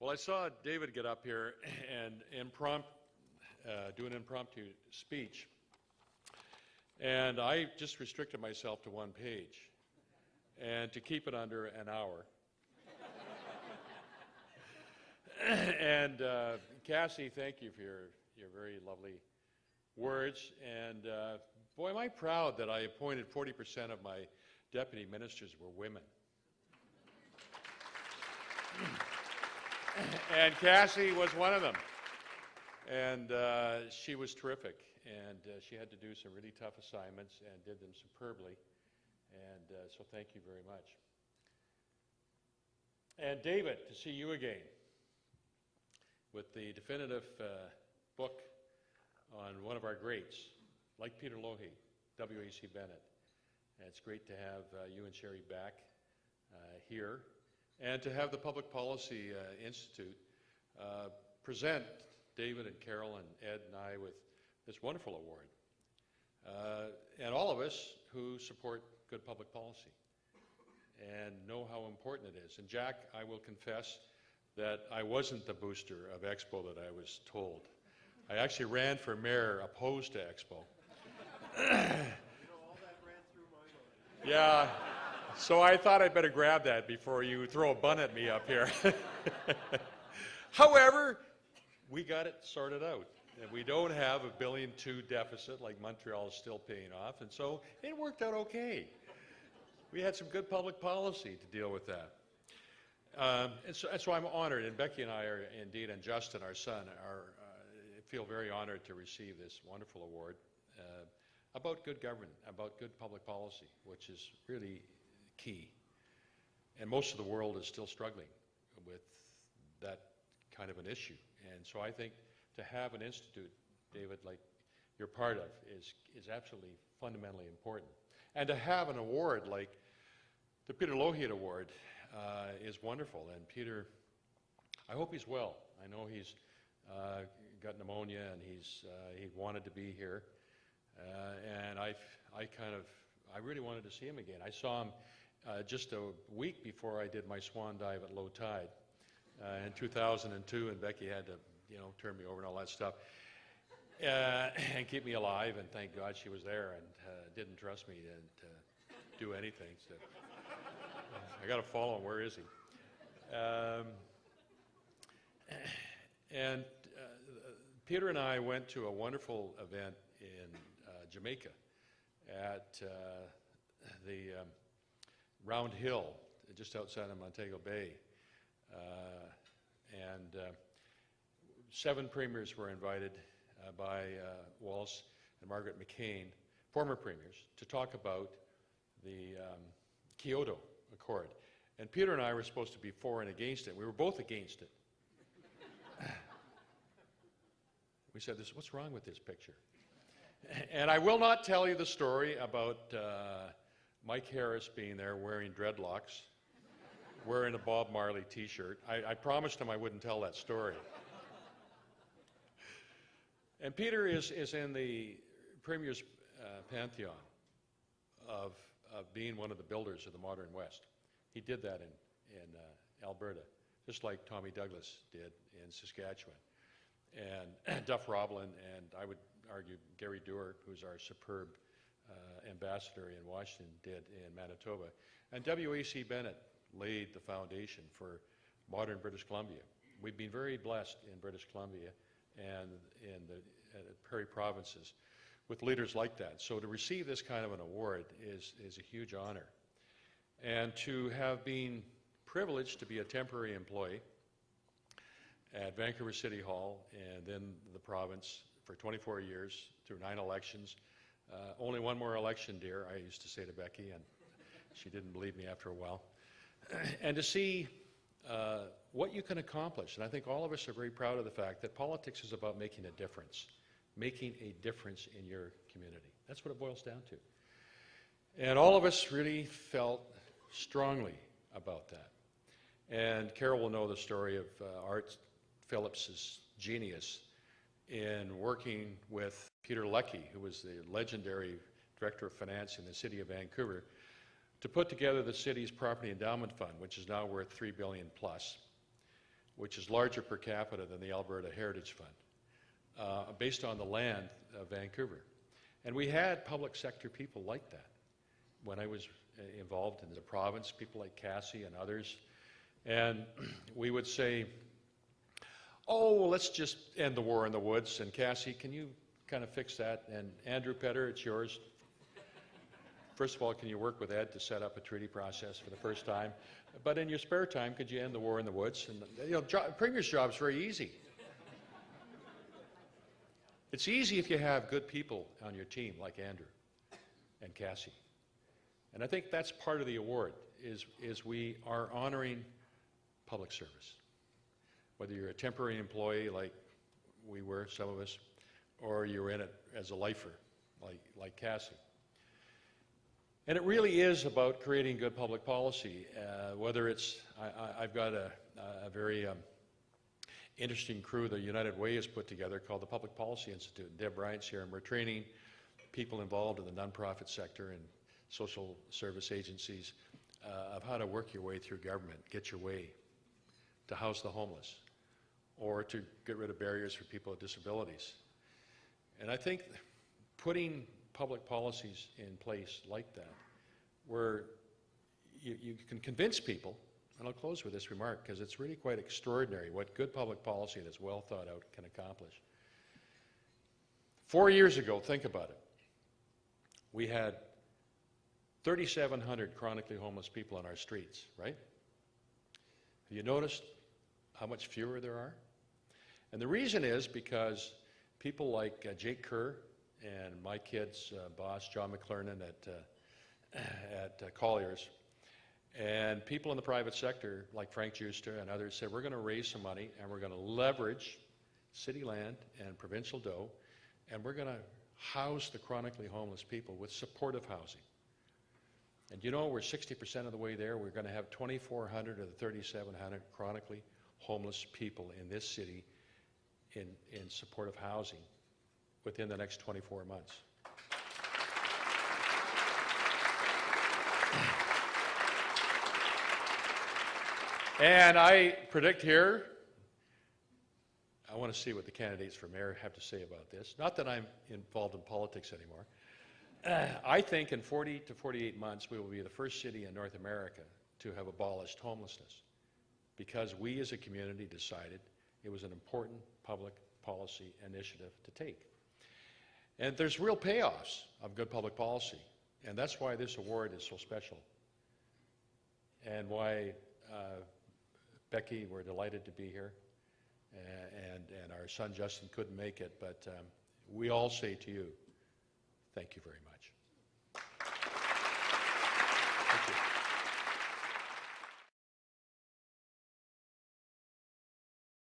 Well, I saw David get up here and do an impromptu speech, and I just restricted myself to one page, and to keep it under an hour. And Cassie, thank you for your very lovely words, and boy, am I proud that I appointed 40% of my deputy ministers were women. And Cassie was one of them, and she was terrific, and she had to do some really tough assignments and did them superbly, and so thank you very much. And David, to see you again with the definitive book on one of our greats, like Peter Lougheed, W.A.C. Bennett. And it's great to have you and Sherry back here, and to have the Public Policy Institute present David and Carol and Ed and I with this wonderful award. And all of us who support good public policy and know how important it is. And Jack, I will confess that I wasn't the booster of Expo that I was told. I actually ran for mayor opposed to Expo. All that ran through my mind. Yeah, so I thought I'd better grab that before you throw a bun at me up here. However, we got it sorted out. And we don't have a $1.2 billion deficit like Montreal is still paying off, and so it worked out okay. We had some good public policy to deal with that. And so I'm honored, and Becky and I are indeed, and Justin, our son, feel very honored to receive this wonderful award about good government, about good public policy, which is really key. And most of the world is still struggling with that kind of an issue. And so I think to have an institute, David, like you're part of, is absolutely fundamentally important. And to have an award like the Peter Lougheed Award is wonderful. And Peter, I hope he's well. I know he's got pneumonia, and he wanted to be here. And I really wanted to see him again. I saw him just a week before I did my swan dive at low tide in 2002, and Becky had to, turn me over and all that stuff, and keep me alive. And thank God she was there and didn't trust me to do anything. So I got to follow him. Where is he? And Peter and I went to a wonderful event in Jamaica at the Round Hill, just outside of Montego Bay. And 7 premiers were invited by Wallace and Margaret McCain, former premiers, to talk about the Kyoto Accord. And Peter and I were supposed to be for and against it. We were both against it. We said, what's wrong with this picture? And I will not tell you the story about Mike Harris being there wearing dreadlocks, wearing a Bob Marley t-shirt. I promised him I wouldn't tell that story. And Peter is in the Premier's pantheon of being one of the builders of the modern West. He did that in Alberta, just like Tommy Douglas did in Saskatchewan. And Duff Roblin, and I would argue Gary Dewar, who's our superb ambassador in Washington, did in Manitoba. And W.A.C. Bennett laid the foundation for modern British Columbia. We've been very blessed in British Columbia and in the Prairie provinces with leaders like that. So to receive this kind of an award is a huge honor. And to have been privileged to be a temporary employee at Vancouver City Hall and then the province for 24 years through 9 elections. Only one more election, dear, I used to say to Becky, and she didn't believe me after a while. And to see what you can accomplish. And I think all of us are very proud of the fact that politics is about making a difference in your community. That's what it boils down to. And all of us really felt strongly about that. And Carol will know the story of Art Phillips's genius in working with Peter Leckie, who was the legendary director of finance in the city of Vancouver, to put together the city's property endowment fund, which is now worth $3 billion plus. which is larger per capita than the Alberta Heritage Fund, based on the land of Vancouver. And we had public sector people like that. When I was involved in the province, people like Cassie and others, and we would say, oh, well, let's just end the war in the woods, and Cassie, can you kind of fix that? And Andrew Petter, it's yours. First of all, can you work with Ed to set up a treaty process for the first time? But in your spare time, could you end the war in the woods? And Premier's job's very easy. It's easy if you have good people on your team, like Andrew and Cassie. And I think that's part of the award, is we are honoring public service. Whether you're a temporary employee, like we were, some of us, or you're in it as a lifer, like Cassie. And it really is about creating good public policy, whether it's, I've got a very interesting crew the United Way has put together called the Public Policy Institute. Deb Bryant's here, and we're training people involved in the nonprofit sector and social service agencies of how to work your way through government, get your way to house the homeless, or to get rid of barriers for people with disabilities. And I think putting public policies in place like that, where you can convince people, and I'll close with this remark because it's really quite extraordinary what good public policy that's well thought out can accomplish. 4 years ago, think about it, we had 3,700 chronically homeless people on our streets, right? Have you noticed how much fewer there are? And the reason is because people like Jake Kerr and my kid's boss, John McClernand at Colliers, and people in the private sector like Frank Juster and others said, we're going to raise some money and we're going to leverage city land and provincial dough, and we're going to house the chronically homeless people with supportive housing. And you know, we're 60% of the way there. We're going to have 2,400 of the 3,700 chronically homeless people in this city in supportive housing within the next 24 months. And I predict here, I want to see what the candidates for mayor have to say about this. Not that I'm involved in politics anymore. I think in 40 to 48 months we will be the first city in North America to have abolished homelessness, because we as a community decided it was an important public policy initiative to take. And there's real payoffs of good public policy, and that's why this award is so special, and why Becky, we're delighted to be here, and our son Justin couldn't make it, but we all say to you, thank you very much.